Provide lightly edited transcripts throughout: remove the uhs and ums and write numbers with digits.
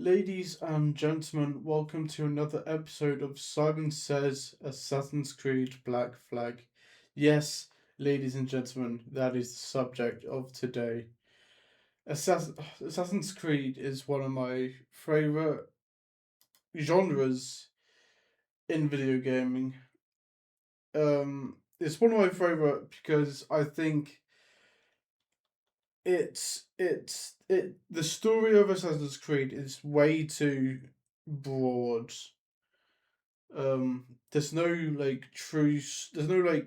Ladies and gentlemen, welcome to another episode of Simon Says Assassin's Creed Black Flag. Yes, ladies and gentlemen, that is the subject of today. Assassin's Creed is one of my favorite genres in video gaming. It's one of my favorite because I think the story of Assassin's Creed is way too broad. There's no there's no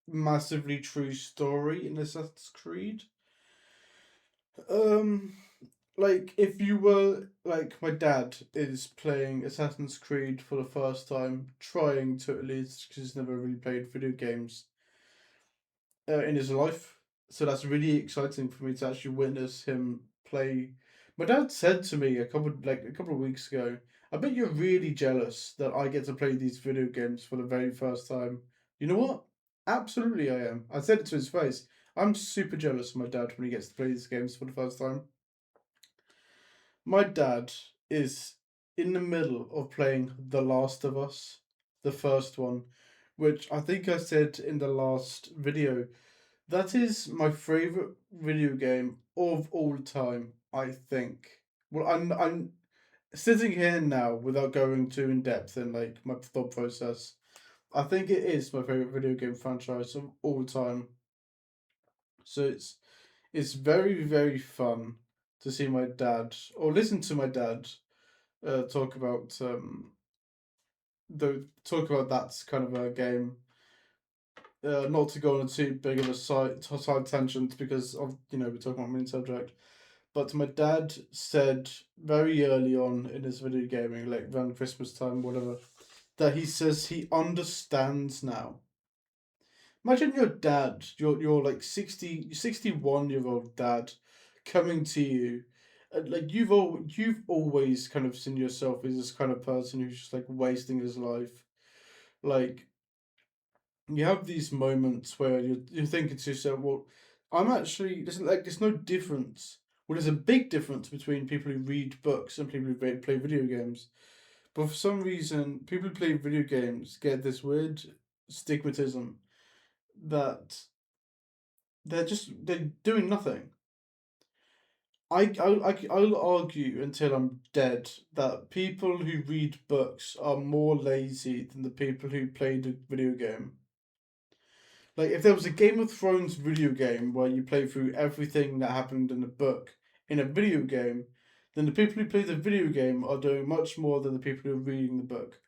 massively true story in Assassin's Creed. Um, like if you were like my dad is playing Assassin's Creed for the first time, trying to at least because he's never really played video games in his life. So that's really exciting for me to actually witness him play. My dad said to me a couple of weeks ago, "I bet you're really jealous that I get to play these video games for the very first time." You know what? Absolutely, I am. I said it to his face. I'm super jealous of my dad when he gets to play these games for the first time. My dad is in the middle of playing The Last of Us, the first one, which I think I said in the last video that is my favorite video game of all time, I think. Well, I'm sitting here now without going too in depth in like my thought process. I think it is my favorite video game franchise of all time. So it's very fun to see my dad or listen to my dad talk about talk about that kind of a game. Not to go on a too big of a side tangent because of we're talking about main subject. But my dad said very early on in his video gaming, like around Christmas time, whatever, that he says he understands now. Imagine your dad, your like 61-year-old dad, coming to you, like you've always kind of seen yourself as this kind of person who's just like wasting his life, like you have these moments where you're thinking to yourself, well, I'm actually there's no difference. Well, there's a big difference between people who read books and people who play video games. But for some reason, people who play video games get this weird stigmatism that they're doing nothing. I'll argue until I'm dead that people who read books are more lazy than the people who play the video game. Like if there was a Game of Thrones video game where you play through everything that happened in the book in a video game, then the people who play the video game are doing much more than the people who are reading the book.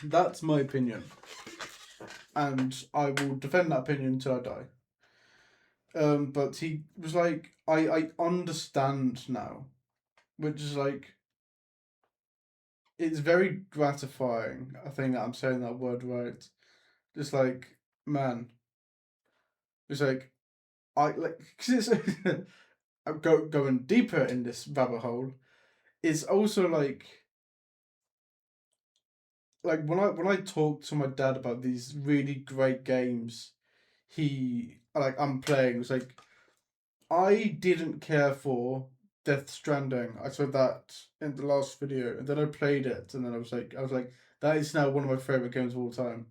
That's my opinion, and I will defend that opinion until I die. But he was like, I understand now, which is like, it's very gratifying. I think that I'm saying that word right. Just like, man, it's like I like cause it's going deeper in this rabbit hole. It's also like when I talk to my dad about these really great games, he like I'm playing. It's like I didn't care for Death Stranding. I said that in the last video, and then I played it, and then I was like, that is now one of my favorite games of all time.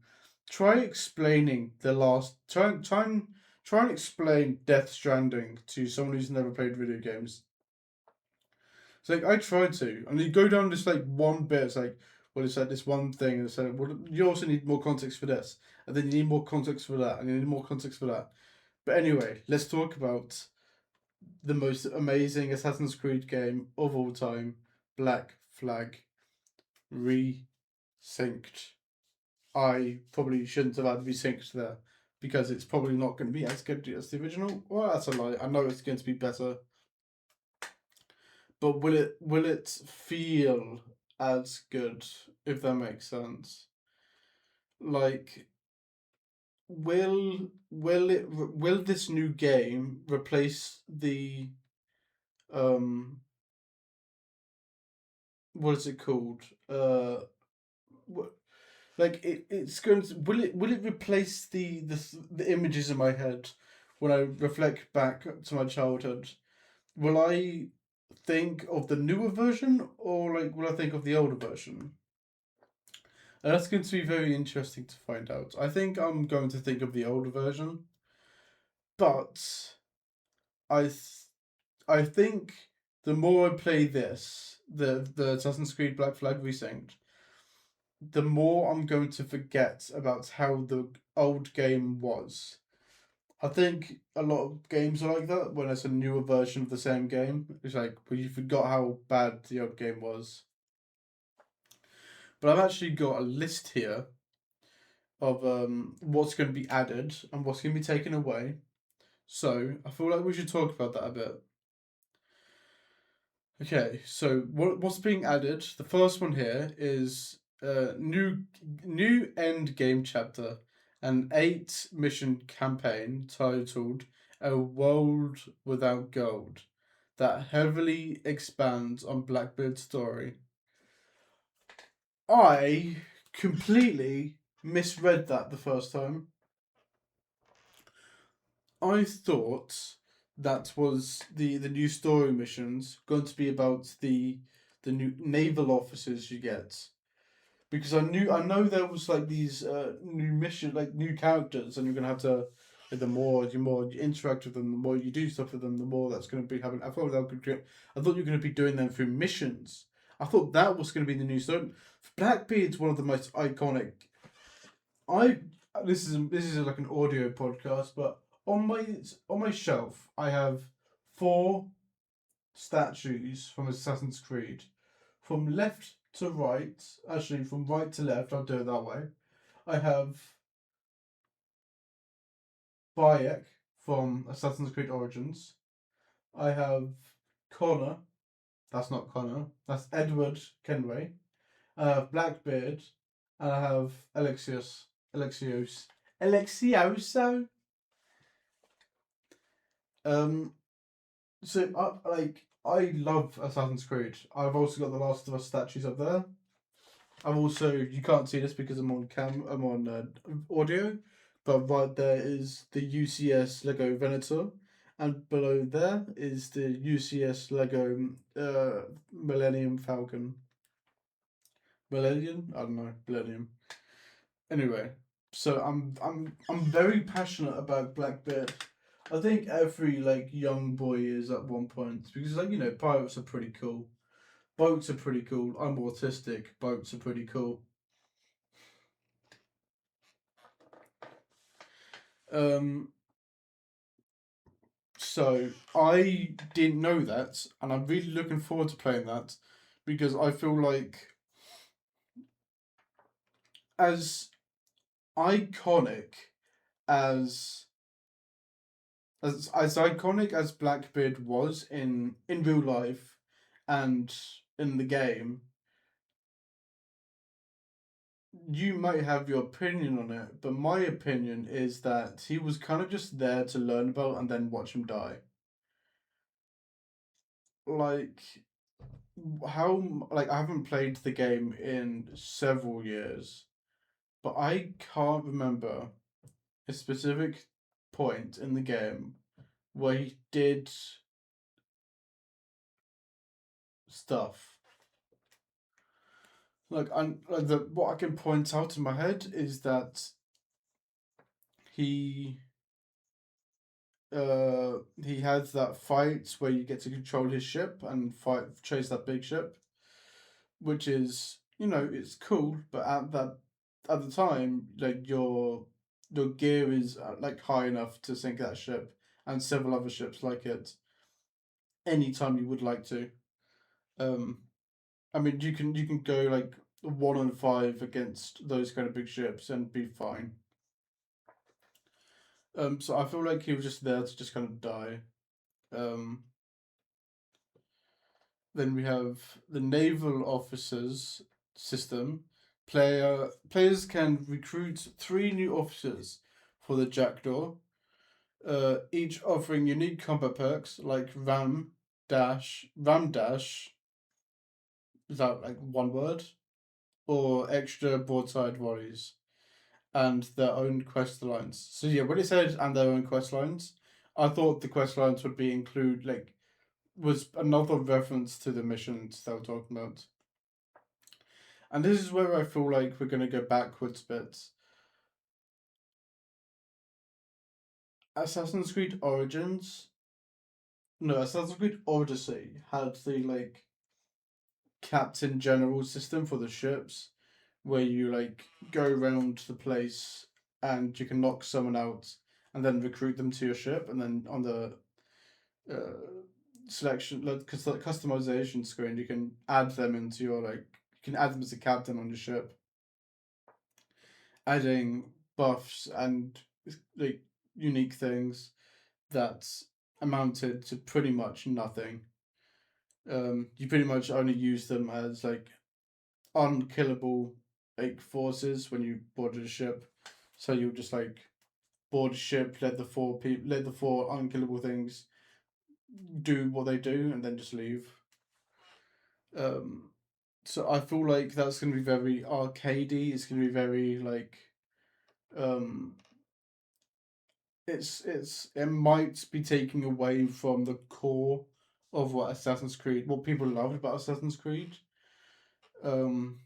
Try explaining the last. Try and explain Death Stranding to someone who's never played video games. It's like I tried to, and you go down this like one bit. It's like, well, it's like this one thing, and it's like, well, you also need more context for this, and then you need more context for that, and you need more context for that. But anyway, let's talk about the most amazing Assassin's Creed game of all time, Black Flag, resynced. I probably shouldn't have had resynced there because it's probably not going to be as good as the original. Well, that's a lie. I know it's going to be better, but will it feel as good if that makes sense? Like, will this new game replace the um what is it called? What, like it's going to will it replace the images in my head when I reflect back to my childhood? Will I think of the newer version or like will I think of the older version? And that's going to be very interesting to find out. I think I'm going to think of the older version, but I th- I think the more I play this, the Assassin's Creed Black Flag Resynced, the more I'm going to forget about how the old game was. I think a lot of games are like that when it's a newer version of the same game. It's like well, you forgot how bad the old game was. But I've actually got a list here of what's going to be added and what's going to be taken away. So I feel like we should talk about that a bit. Okay, so what's being added? The first one here is new end game chapter, an 8 mission campaign titled "A World Without Gold," that heavily expands on Blackbeard's story. I completely misread that the first time. I thought that was the new story missions going to be about the new naval officers you get because I know there was like these new mission like new characters and you're gonna have to like, the more you interact with them the more you do stuff with them the more that's gonna be happening. I thought you were gonna be doing them through missions. I thought that was gonna be the new story. Blackbeard's one of the most iconic. I this is like an audio podcast, but on my shelf I have 4 statues from Assassin's Creed, from left to right. Actually, from right to left. I'll do it that way. I have Bayek from Assassin's Creed Origins. I have Connor. That's not Connor. That's Edward Kenway. I have Blackbeard, and I have Alexioso. Um, so I love Assassin's Creed. I've also got the Last of Us statues up there. I've also you can't see this because I'm on audio, but right there is the UCS Lego Venator, and below there is the UCS Lego Millennium Falcon. Millennium? I don't know. Millennium. Anyway, so I'm very passionate about Blackbeard. I think every like young boy is at one point because like pirates are pretty cool. Boats are pretty cool. I'm autistic. Boats are pretty cool. Um, so I didn't know that, and I'm really looking forward to playing that because I feel like as iconic as as iconic as Blackbeard was in real life and in the game, you might have your opinion on it, but my opinion is that he was kind of just there to learn about and then watch him die. Like how like I haven't played the game in several years, but I can't remember a specific point in the game where he did stuff. Like the what I can point out in my head is that he he has that fight where you get to control his ship and fight chase that big ship, which is it's cool, but at the time like your gear is like high enough to sink that ship and several other ships like it anytime you would like to. Um, I mean you can go like 1 on 5 against those kind of big ships and be fine. So I feel like he was just there to just kind of die. Um, then we have the naval officers system. Players can recruit 3 new officers for the Jackdaw, each offering unique combat perks like Ram Dash, is that like one word? Or extra broadside volleys, and their own quest lines. So yeah, when it said and their own quest lines, I thought the quest lines would be include like was another reference to the missions they were talking about. And this is where I feel like we're going to go backwards a bit. Assassin's Creed Origins, no, Assassin's Creed Odyssey had the like captain general system for the ships, where you like go around the place and you can knock someone out and then recruit them to your ship, and then on the selection like customization screen you can add them into your like you can add them as a captain on your ship, adding buffs and like unique things that amounted to pretty much nothing. You pretty much only use them as like unkillable like forces when you boarded a ship. So you just like board a ship, let the four unkillable things do what they do, and then just leave. Um, so I feel like that's gonna be very arcadey. It's gonna be very like um, it might be taking away from the core of what Assassin's Creed, what people love about Assassin's Creed. Um,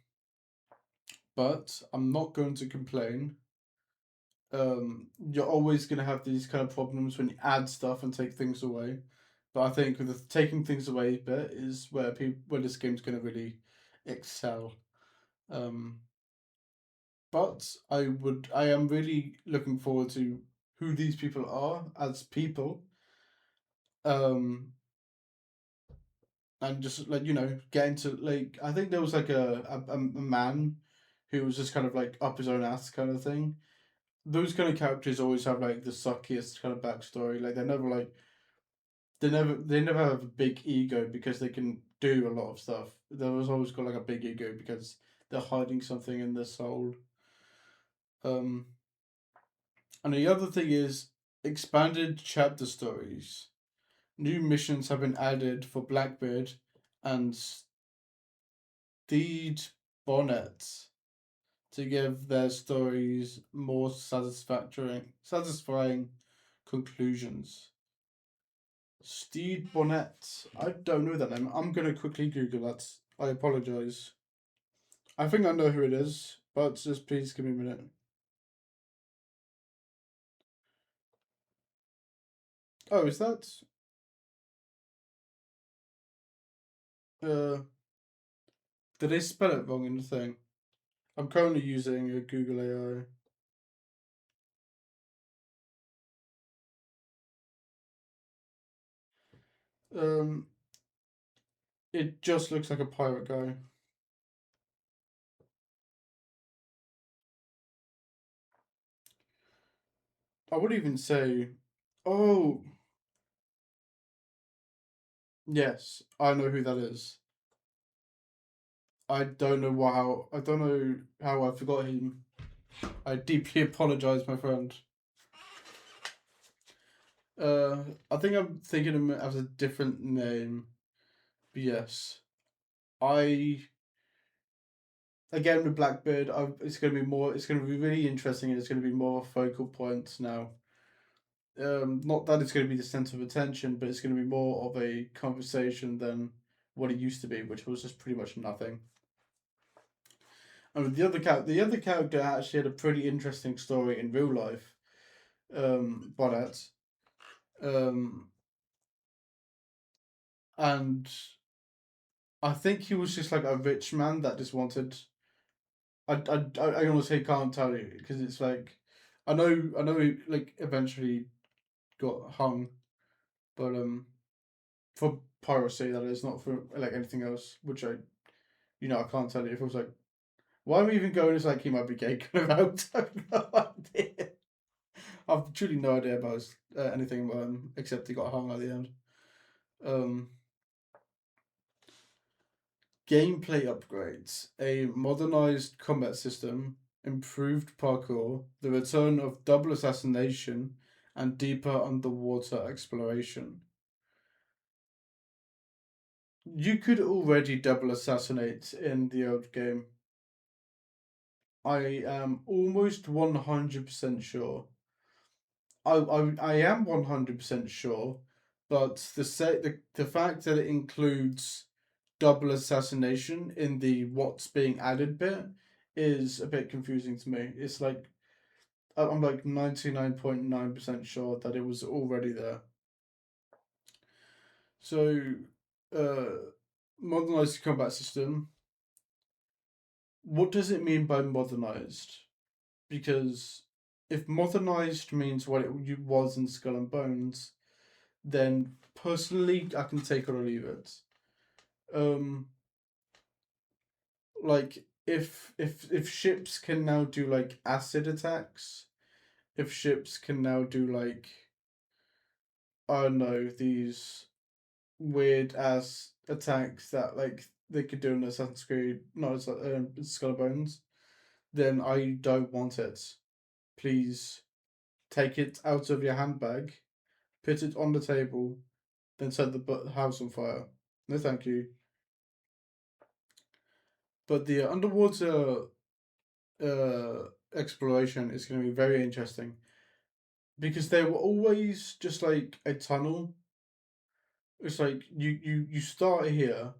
but I'm not going to complain. You're always going to have these kind of problems when you add stuff and take things away. But I think with the taking things away bit is where this game's going to really excel. Um, but I am really looking forward to who these people are as people. Um, and just like get into like I think there was like a man who was just kind of like up his own ass kind of thing. Those kind of characters always have like the suckiest kind of backstory. Like they never have a big ego because they can do a lot of stuff. There was always got like a big ego because they're hiding something in their soul. Um, and the other thing is expanded chapter stories. New missions have been added for Blackbeard and Steed Bonnet to give their stories more satisfying conclusions. Steed Bonnet. I don't know that name. I'm gonna quickly Google that. I apologize. I think I know who it is, but just please give me a minute. Oh, is that? Uh, did they spell it wrong in the thing? I'm currently using a Google AI. Um, it just looks like a pirate guy. I would even say, oh, yes, I know who that is. I don't know how. I don't know how I forgot him. I deeply apologize, my friend. I think I'm thinking of him as a different name. But yes, I again with Blackbeard, it's gonna be more. It's gonna be really interesting, and it's gonna be more of a focal point now. Not that it's gonna be the center of attention, but it's gonna be more of a conversation than what it used to be, which was just pretty much nothing. And with the other character actually had a pretty interesting story in real life. Bonnet. Um, and I think he was just like a rich man that just wanted. I honestly can't tell you because it's like I know he like eventually got hung, but for piracy that is, not for like anything else, which I can't tell you if it was like why am I even going? It's like he might be gay kind of out. I have no idea. I've truly no idea about anything except he got hung at the end. Um, Gameplay upgrades, a modernized combat system, improved parkour, the return of double assassination, and deeper underwater exploration. You could already double assassinate in the old game. I am almost 100% sure. I am 100% sure but the fact that it includes double assassination in the what's being added bit is a bit confusing to me. It's like I'm like 99.9% sure that it was already there. So, uh, modernized combat system. What does it mean by modernized? Because if modernized means what it was in Skull and Bones, then personally I can take it or leave it. Um, like if ships can now do like acid attacks, if ships can now do like I don't know these weird ass attacks that like they could do in Assassin's Creed, not as Skull and Bones, then I don't want it. Please take it out of your handbag, put it on the table, then set the house on fire. No, thank you. But the underwater exploration is going to be very interesting because they were always just like a tunnel. It's like you start here,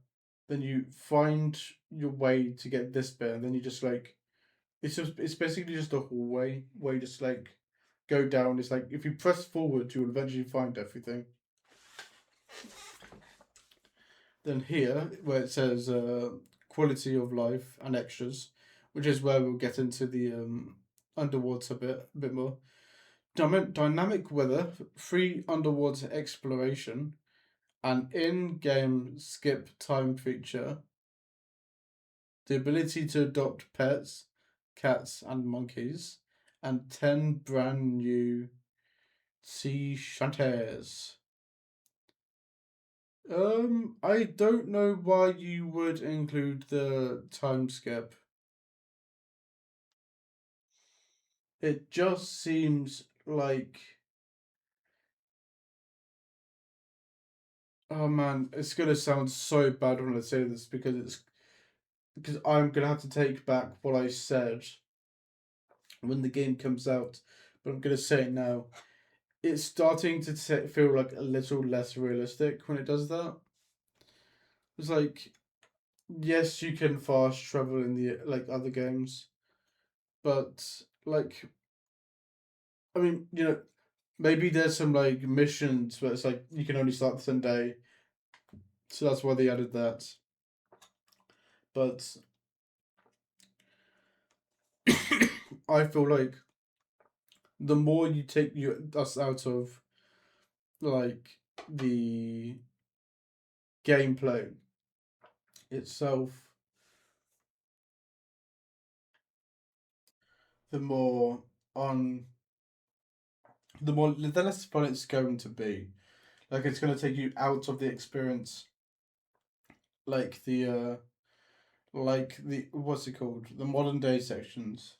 then you find your way to get this bit, and then you just like it's basically just a hallway where you just like go down. It's like if you press forward, you'll eventually find everything. Then here, where it says quality of life and extras, which is where we'll get into the underwater a bit more. Dynamic weather, free underwater exploration, an in-game skip time feature, the ability to adopt pets, cats and monkeys, and 10 brand new sea shanties. I don't know why you would include the time skip. It just seems like, oh man, it's gonna sound so bad when I say this because I'm gonna have to take back what I said when the game comes out, but I'm gonna say it now. It's starting to feel like a little less realistic when it does that. It's like, yes, you can fast travel in the like other games, but like, I mean, maybe there's some like missions where it's like you can only start the same day, so that's why they added that. But I feel like the more you take us out of like the gameplay itself, the more on the less fun it's going to be. Like it's going to take you out of the experience, like the what's it called, the modern day sections.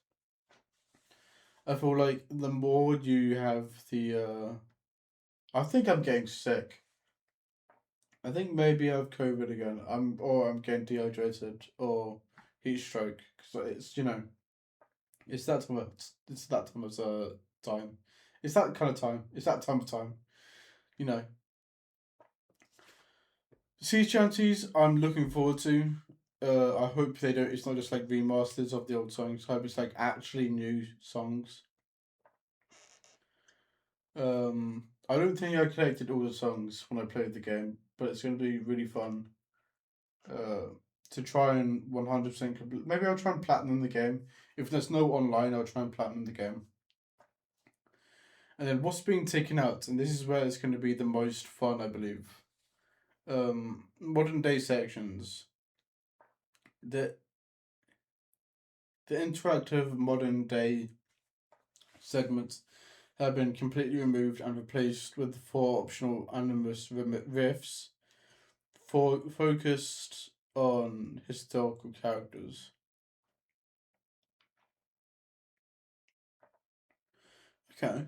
I feel like the more you have I think I'm getting sick. I think maybe I have COVID again. I'm getting dehydrated or heat stroke because it's that time. It's that time of time. It's that kind of time. It's that time of time. You know, sea shanties. I'm looking forward to. I hope they don't. It's not just like remasters of the old songs. I hope it's like actually new songs. I don't think I collected all the songs when I played the game, but it's going to be really fun. Uh, to try and 100% complete. Maybe I'll try and platinum the game. If there's no online, I'll try and platinum the game. And then what's being taken out, and this is where it's going to be the most fun, I believe. Modern day sections. The the interactive modern day segments have been completely removed and replaced with four optional animus riffs focused on historical characters. Okay.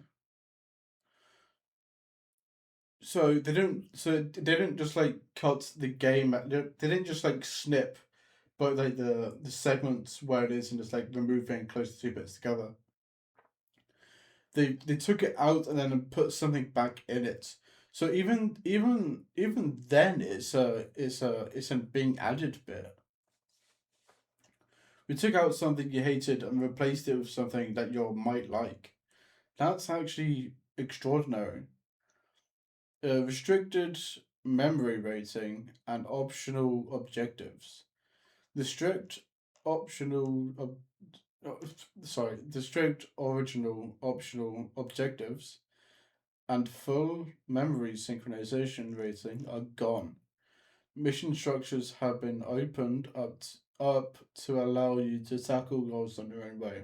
So they don't just like cut the game. They didn't just like snip, but like the segments where it is and just like remove it and close the two bits together. They took it out and then put something back in it. So even then, it's a being added bit. We took out something you hated and replaced it with something that you might like. That's actually extraordinary. Restricted memory rating and optional objectives. The strict optional the strict original optional objectives and full memory synchronization rating are gone. Mission structures have been opened up to allow you to tackle goals on your own way.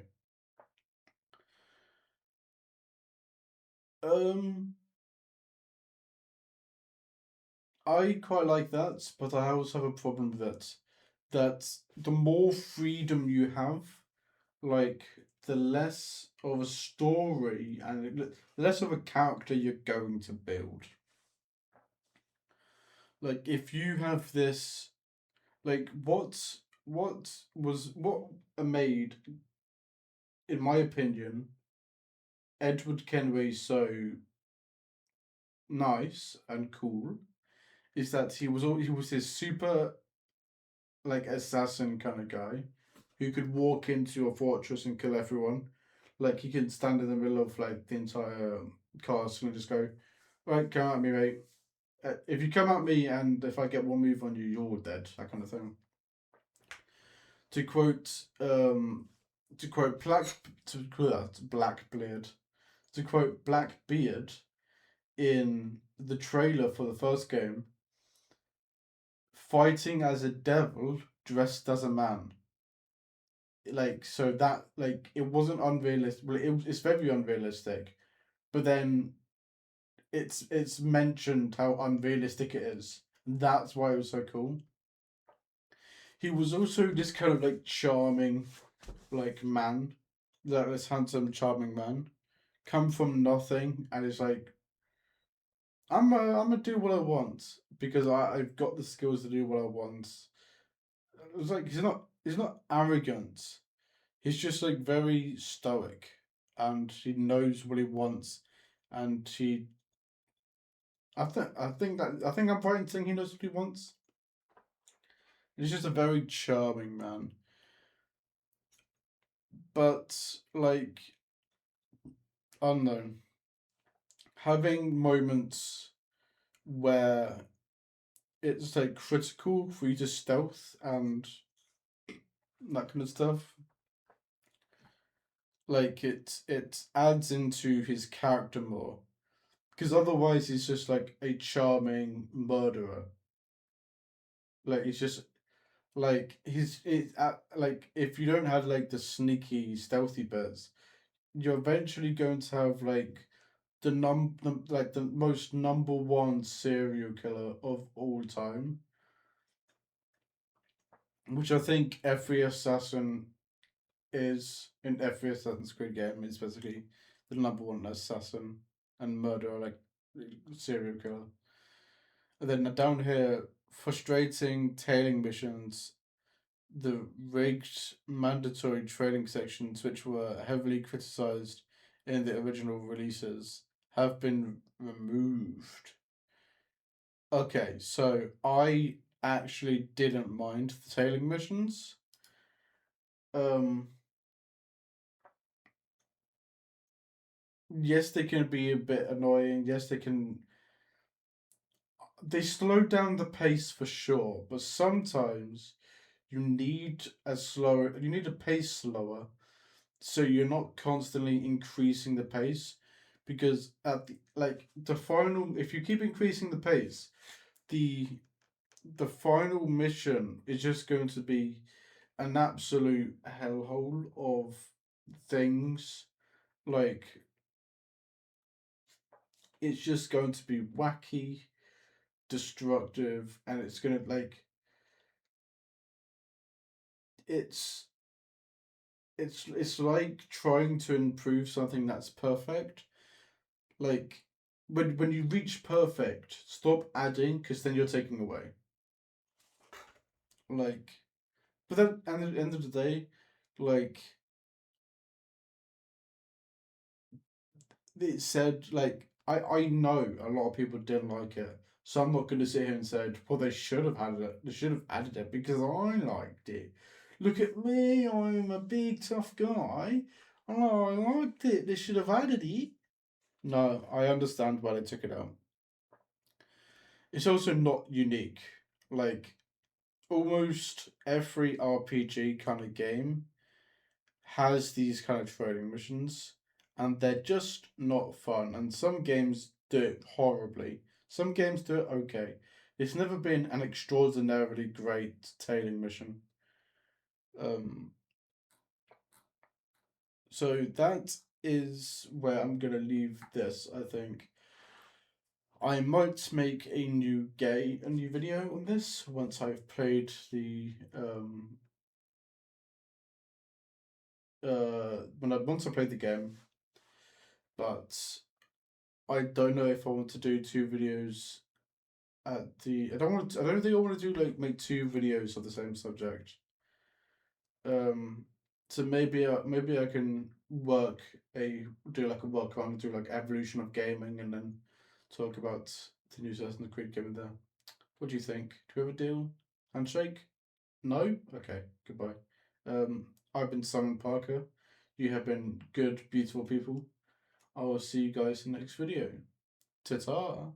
Um, I quite like that, but I also have a problem with it. That the more freedom you have, like the less of a story and less of a character you're going to build. Like if you have this, like what made, in my opinion, Edward Kenway so nice and cool is that he was this super like assassin kind of guy who could walk into a fortress and kill everyone. Like he could stand in the middle of like the entire castle and just go, right, come at me, mate. If you come at me and if I get one move on you, you're dead. That kind of thing. To quote, to quote Blackbeard, to quote Blackbeard in the trailer for the first game, fighting as a devil dressed as a man. Like so that like it wasn't unrealistic. Well, it's very unrealistic, but then it's mentioned how unrealistic it is. That's why it was so cool. He was also this kind of like charming, like man, that this handsome, charming man, come from nothing and is like, I'm gonna do what I want because I've got the skills to do what I want. It's like he's not arrogant. He's just like very stoic, and he knows what he wants, and he. I think I'm right in saying he knows what he wants. He's just a very charming man, but like unknown, having moments where it's like critical for you to stealth and that kind of stuff. Like it adds into his character more because otherwise he's just like a charming murderer. Like he's just like like if you don't have like the sneaky stealthy bits, you're eventually going to have like like the most number one serial killer of all time, which I think every assassin is in every Assassin's Creed game is basically the number one assassin and murderer, like serial killer. And then down here, frustrating tailing missions, the rigged mandatory training sections, which were heavily criticized in the original releases, have been removed. Okay, so I actually didn't mind the tailing missions. Um, yes, they can be a bit annoying. Yes, they can. They slow down the pace for sure, but sometimes you need a pace slower so you're not constantly increasing the pace because at the final if you keep increasing the pace, the the final mission is just going to be an absolute hellhole of things. Like it's just going to be wacky, destructive, and it's gonna like it's it's like trying to improve something that's perfect. Like when you reach perfect, stop adding because then you're taking away. Like, but then at the end of the day, like it said, like I know a lot of people didn't like it, so I'm not going to sit here and say, well, they should have added it. They should have added it because I liked it. Look at me, I'm a big tough guy. Oh, I liked it. They should have added it. No, I understand why they took it out. It's also not unique. Like almost every RPG kind of game has these kind of training missions, and they're just not fun. And some games do it horribly. Some games do it okay. It's never been an extraordinarily great tailing mission. Um, so that is where I'm gonna leave this. I think I might make a new video on this once I've played the once I played the game, but I don't know if I want to do two videos at the. I don't think I want to do like make two videos of the same subject. Um, so maybe I can work a do like a work on do like evolution of gaming and then talk about the new Assassin's Creed game there. What do you think? Do we have a deal? Handshake? No? Okay, goodbye. I've been Simon Parker. You have been good, beautiful people. I will see you guys in the next video. Ta ta!